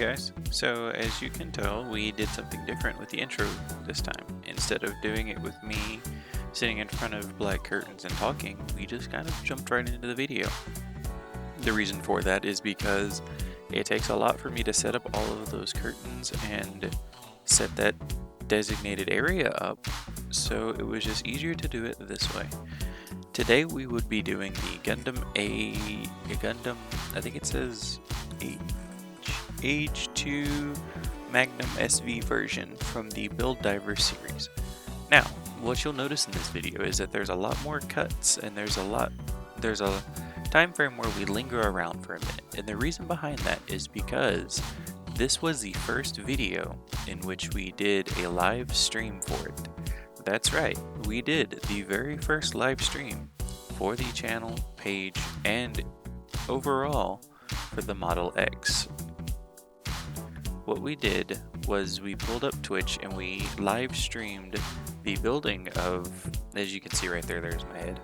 guys, so as you can tell, we did something different with the intro this time. Instead of doing it with me sitting in front of black curtains and talking, we just kind of jumped right into the video. The reason for that is because it takes a lot for me to set up all of those curtains and set that designated area up, so it was just easier to do it this way. Today we would be doing the Gundam I think it says AGEII Magnum SV version from the Build Diver series. Now, what you'll notice in this video is that there's a lot more cuts and there's a time frame where we linger around for a minute. And the reason behind that is because this was the first video in which we did a live stream for it. That's right, we did the very first live stream for the channel, page, and overall for the Model X. What we did was we pulled up Twitch and we live streamed the building of, as you can see right there, there's my head.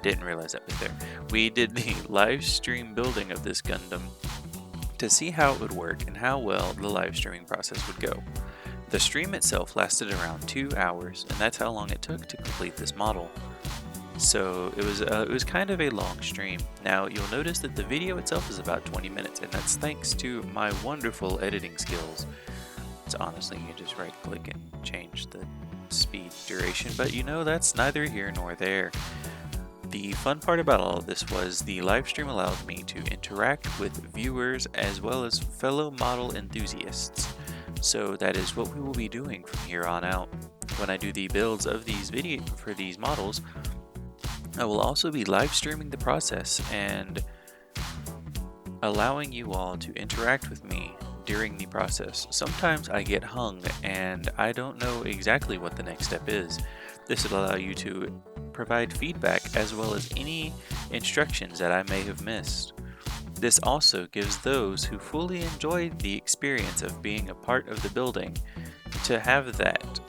Didn't realize that was there. We did the live stream building of this Gundam to see how it would work and how well the live streaming process would go. The stream itself lasted around 2 hours, and that's how long it took to complete this model. So it was kind of a long stream. Now you'll notice that the video itself is about 20 minutes, and that's thanks to my wonderful editing skills. So honestly, you can just right click and change the speed duration, but you know, that's neither here nor there. The fun part about all of this was the live stream allowed me to interact with viewers as well as fellow model enthusiasts. So that is what we will be doing from here on out. When I do the builds of these for these models, I will also be live streaming the process and allowing you all to interact with me during the process. Sometimes I get hung and I don't know exactly what the next step is. This will allow you to provide feedback as well as any instructions that I may have missed. This also gives those who fully enjoyed the experience of being a part of the building to have that,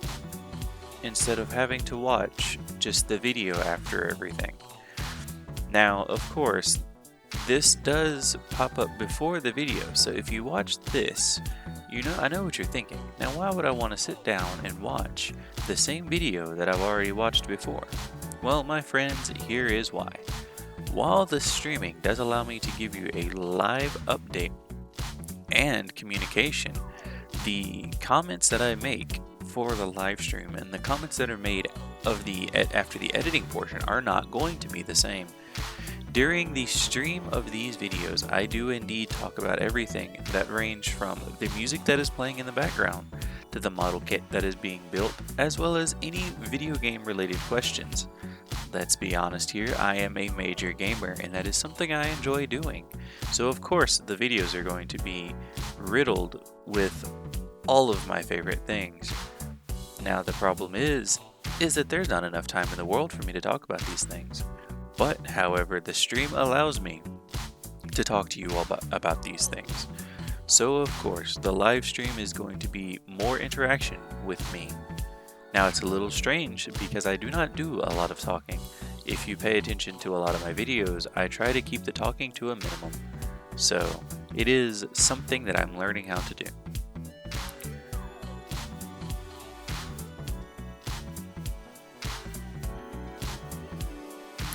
instead of having to watch just the video after everything. Now, of course, this does pop up before the video, so if you watch this, I know what you're thinking. Now, why would I want to sit down and watch the same video that I've already watched before? Well, my friends, here is why. While the streaming does allow me to give you a live update and communication, the comments that I make for the live stream and the comments that are made after the editing portion are not going to be the same. During the stream of these videos, I do indeed talk about everything that range from the music that is playing in the background to the model kit that is being built, as well as any video game related questions. Let's be honest here, I am a major gamer and that is something I enjoy doing. So of course the videos are going to be riddled with all of my favorite things. Now the problem is that there's not enough time in the world for me to talk about these things. But however, the stream allows me to talk to you all about these things. So of course the live stream is going to be more interaction with me. Now it's a little strange because I do not do a lot of talking. If you pay attention to a lot of my videos, I try to keep the talking to a minimum. So it is something that I'm learning how to do.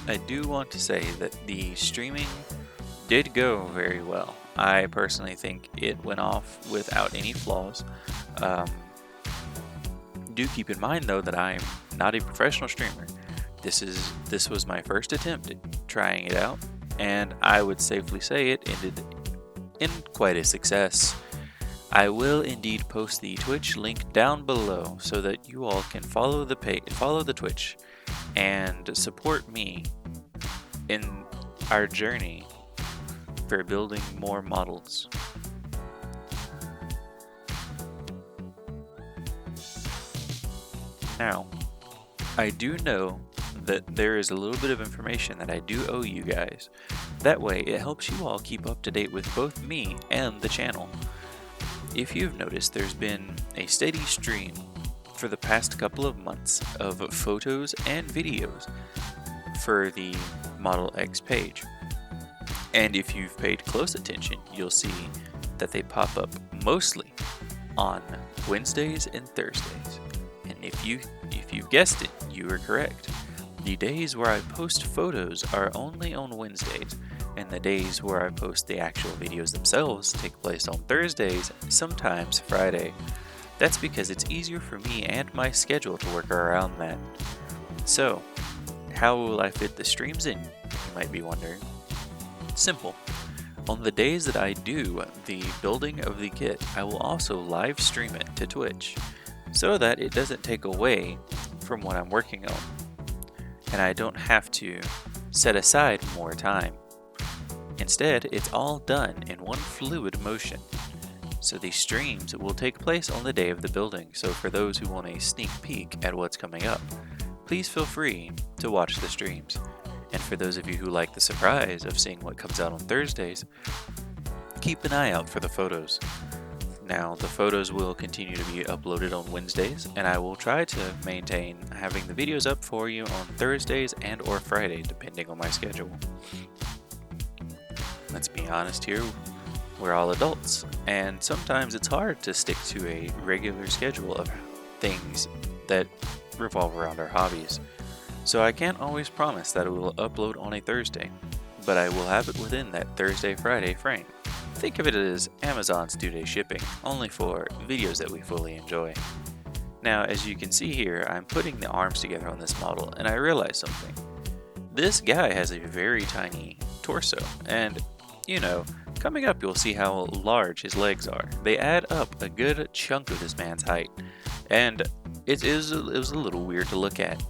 I do want to say that the streaming did go very well. I personally think it went off without any flaws. Do keep in mind though that I'm not a professional streamer. This was my first attempt at trying it out, and I would safely say it ended in quite a success. I will indeed post the Twitch link down below so that you all can follow the Twitch and support me in our journey for building more models. Now, I do know that there is a little bit of information that I do owe you guys. That way, it helps you all keep up to date with both me and the channel. If you've noticed, there's been a steady stream for the past couple of months of photos and videos for the Model X page. And if you've paid close attention, you'll see that they pop up mostly on Wednesdays and Thursdays. And if you've guessed it, you are correct. The days where I post photos are only on Wednesdays, and the days where I post the actual videos themselves take place on Thursdays, sometimes Friday. That's because it's easier for me and my schedule to work around that. So, how will I fit the streams in, you might be wondering? Simple. On the days that I do the building of the kit, I will also live stream it to Twitch, so that it doesn't take away from what I'm working on, and I don't have to set aside more time. Instead, it's all done in one fluid motion. So these streams will take place on the day of the building, so for those who want a sneak peek at what's coming up, please feel free to watch the streams. And for those of you who like the surprise of seeing what comes out on Thursdays, keep an eye out for the photos. Now, the photos will continue to be uploaded on Wednesdays, and I will try to maintain having the videos up for you on Thursdays and or Friday, depending on my schedule. Let's be honest here, we're all adults, and sometimes it's hard to stick to a regular schedule of things that revolve around our hobbies. So I can't always promise that it will upload on a Thursday, but I will have it within that Thursday-Friday frame. Think of it as Amazon's 2-day shipping, only for videos that we fully enjoy. Now, as you can see here, I'm putting the arms together on this model, and I realized something. This guy has a very tiny torso, and, coming up you'll see how large his legs are. They add up a good chunk of this man's height, and it was a little weird to look at.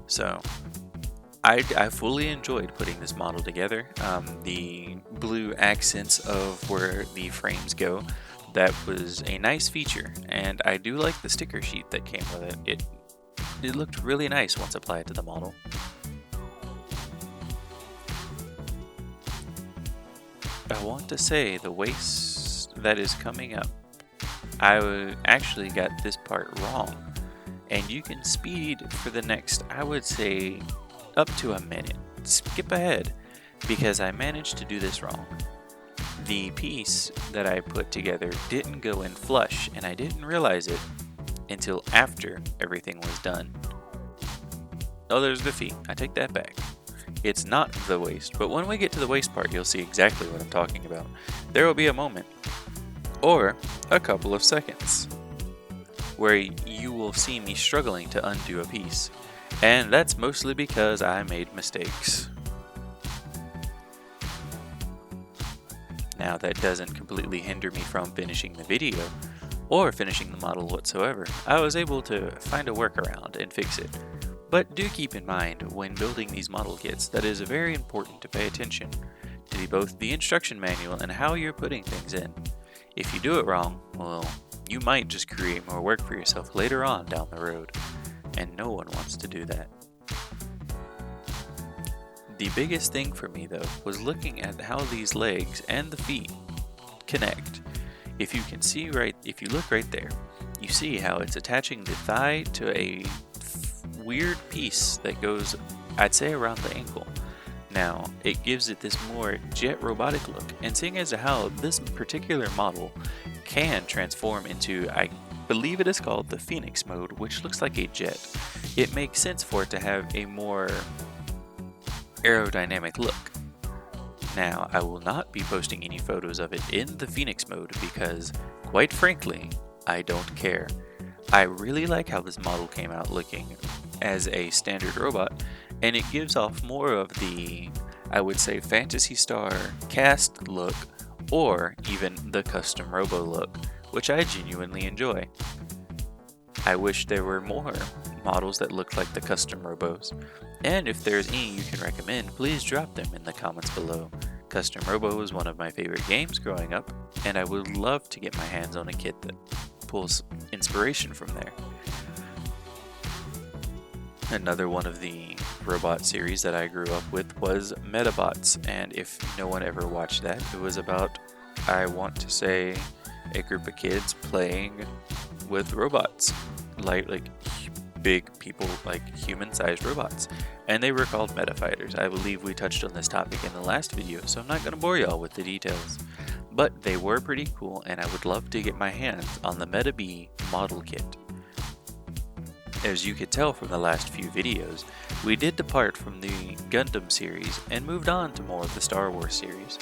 So, I fully enjoyed putting this model together. The blue accents of where the frames go, that was a nice feature, and I do like the sticker sheet that came with it. It looked really nice once applied to the model. I want to say the waist that is coming up, I actually got this part wrong, and you can speed for the next, I would say, up to a minute. Skip ahead, because I managed to do this wrong. The piece that I put together didn't go in flush, and I didn't realize it until after everything was done. Oh, there's the feet. I take that back. It's not the waist, but when we get to the waist part, you'll see exactly what I'm talking about. There will be a moment, or a couple of seconds, where you will see me struggling to undo a piece, and that's mostly because I made mistakes. Now, that doesn't completely hinder me from finishing the video, or finishing the model whatsoever. I was able to find a workaround and fix it. But do keep in mind, when building these model kits, that it is very important to pay attention to both the instruction manual and how you're putting things in. If you do it wrong, well, you might just create more work for yourself later on down the road, and no one wants to do that. The biggest thing for me though was looking at how these legs and the feet connect. If you look right there, you see how it's attaching the thigh to a weird piece that goes, I'd say, around the ankle. Now, it gives it this more jet robotic look, and seeing as to how this particular model can transform into, I believe it is called the Phoenix mode, which looks like a jet, it makes sense for it to have a more aerodynamic look. Now, I will not be posting any photos of it in the Phoenix mode because, quite frankly, I don't care. I really like how this model came out looking as a standard robot, and it gives off more of the, I would say, Phantasy Star cast look, or even the custom robo look, which I genuinely enjoy. I wish there were more models that look like the custom robos, and if there's any you can recommend, please drop them in the comments below. Custom Robo was one of my favorite games growing up, and I would love to get my hands on a kit that pulls inspiration from there. Another one of the robot series that I grew up with was Metabots, and if no one ever watched that, it was about, I want to say, a group of kids playing with robots, like big people, like human-sized robots, and they were called Meta Fighters. I believe we touched on this topic in the last video, so I'm not going to bore y'all with the details. but they were pretty cool and I would love to get my hands on the AGEII model kit. As you could tell from the last few videos, we did depart from the Gundam series and moved on to more of the Star Wars series.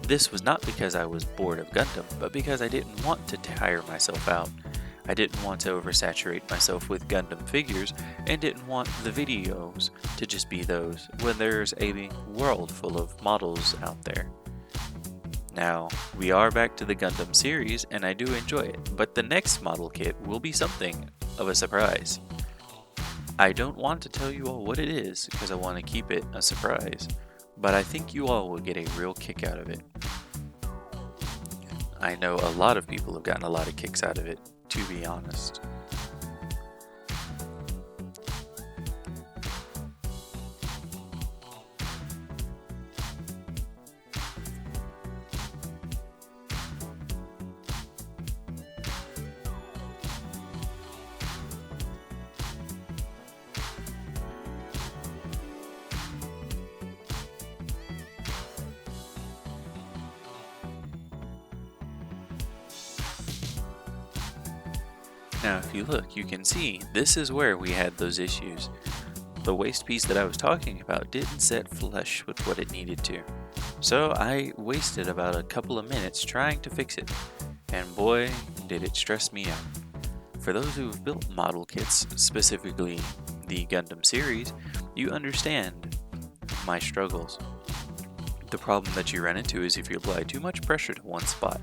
This was not because I was bored of Gundam, but because I didn't want to tire myself out. I didn't want to oversaturate myself with Gundam figures and didn't want the videos to just be those when there's a world full of models out there. Now, we are back to the Gundam series and I do enjoy it, but the next model kit will be something of a surprise. I don't want to tell you all what it is because I want to keep it a surprise, but I think you all will get a real kick out of it. I know a lot of people have gotten a lot of kicks out of it, to be honest. Now if you look, you can see this is where we had those issues. The waste piece that I was talking about didn't set flush with what it needed to. So I wasted about a couple of minutes trying to fix it, and boy did it stress me out. For those who have built model kits, specifically the Gundam series, you understand my struggles. The problem that you run into is if you apply too much pressure to one spot,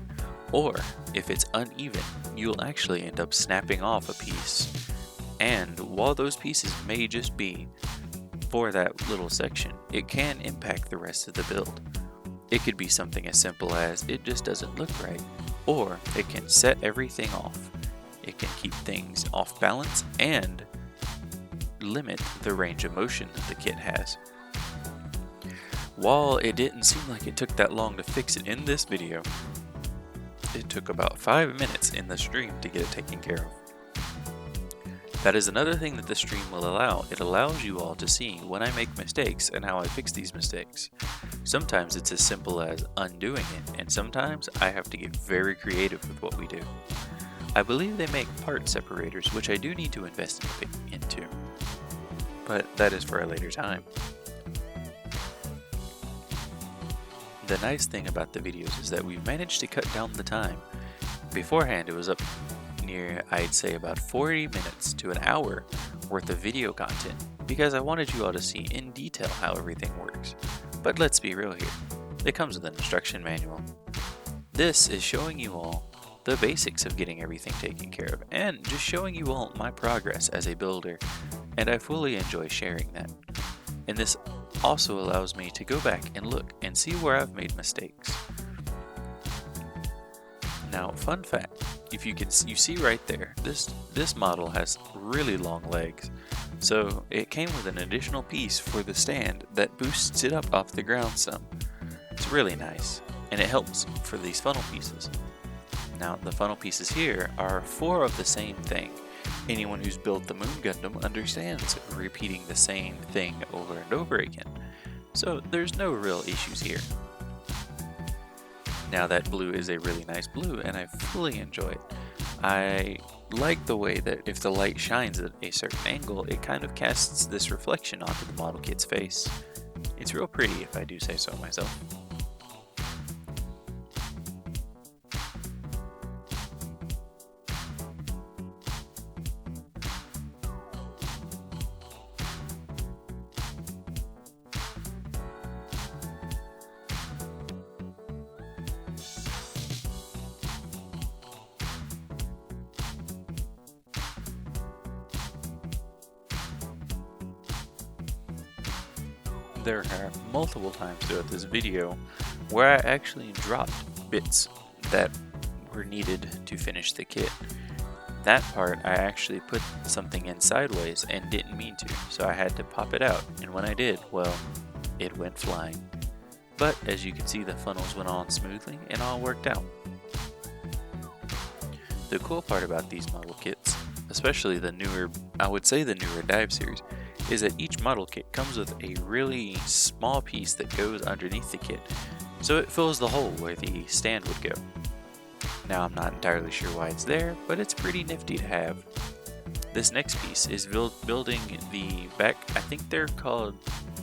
or if it's uneven, you'll actually end up snapping off a piece. And while those pieces may just be for that little section, it can impact the rest of the build. It could be something as simple as it just doesn't look right, or it can set everything off. It can keep things off balance and limit the range of motion that the kit has. While it didn't seem like it took that long to fix it in this video, it took about 5 minutes in the stream to get it taken care of. That is another thing that the stream will allow. It allows you all to see when I make mistakes and how I fix these mistakes. Sometimes it's as simple as undoing it, and sometimes I have to get very creative with what we do. I believe they make part separators, which I do need to invest into, but that is for a later time. The nice thing about the videos is that we've managed to cut down the time. Beforehand it was up near, I'd say, about 40 minutes to an hour worth of video content because I wanted you all to see in detail how everything works. But let's be real here, it comes with an instruction manual. This is showing you all the basics of getting everything taken care of and just showing you all my progress as a builder, and I fully enjoy sharing that. And this also allows me to go back and look and see where I've made mistakes. Now, fun fact, if you see right there, this model has really long legs. So it came with an additional piece for the stand that boosts it up off the ground some. It's really nice, and it helps for these funnel pieces. Now, the funnel pieces here are 4 of the same thing. Anyone who's built the Moon Gundam understands repeating the same thing over and over again, so there's no real issues here. Now that blue is a really nice blue and I fully enjoy it. I like the way that if the light shines at a certain angle, it kind of casts this reflection onto the model kit's face. It's real pretty if I do say so myself. There are multiple times throughout this video where I actually dropped bits that were needed to finish the kit. That part I actually put something in sideways and didn't mean to, so I had to pop it out, and when I did, well, it went flying. But as you can see, the funnels went on smoothly and all worked out. The cool part about these model kits, especially the newer, I would say the newer dive series, is that each model kit comes with a really small piece that goes underneath the kit. so it fills the hole where the stand would go. Now I'm not entirely sure why it's there, but it's pretty nifty to have. This next piece is building the back, I think they're called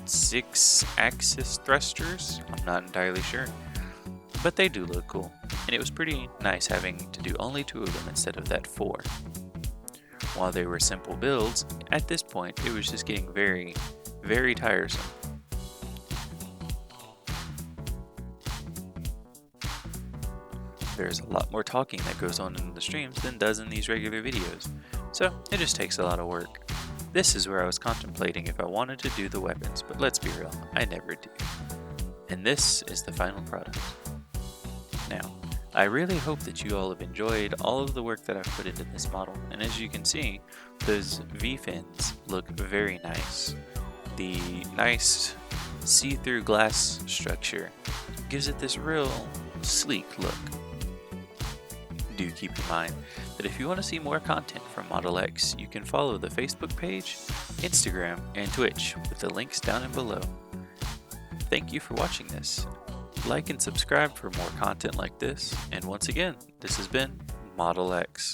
6-axis thrusters, I'm not entirely sure, but they do look cool, and it was pretty nice having to do only 2 of them instead of that 4. While they were simple builds, at this point it was just getting very, very tiresome. There's a lot more talking that goes on in the streams than does in these regular videos, so it just takes a lot of work. This is where I was contemplating if I wanted to do the weapons, but let's be real, I never do. And this is the final product. Now, I really hope that you all have enjoyed all of the work that I've put into this model, and as you can see, those V-fins look very nice. The nice see-through glass structure gives it this real sleek look. Do keep in mind that if you want to see more content from Model X, you can follow the Facebook page, Instagram, and Twitch with the links down and below. Thank you for watching this. Like and subscribe for more content like this, and once again, this has been Model X.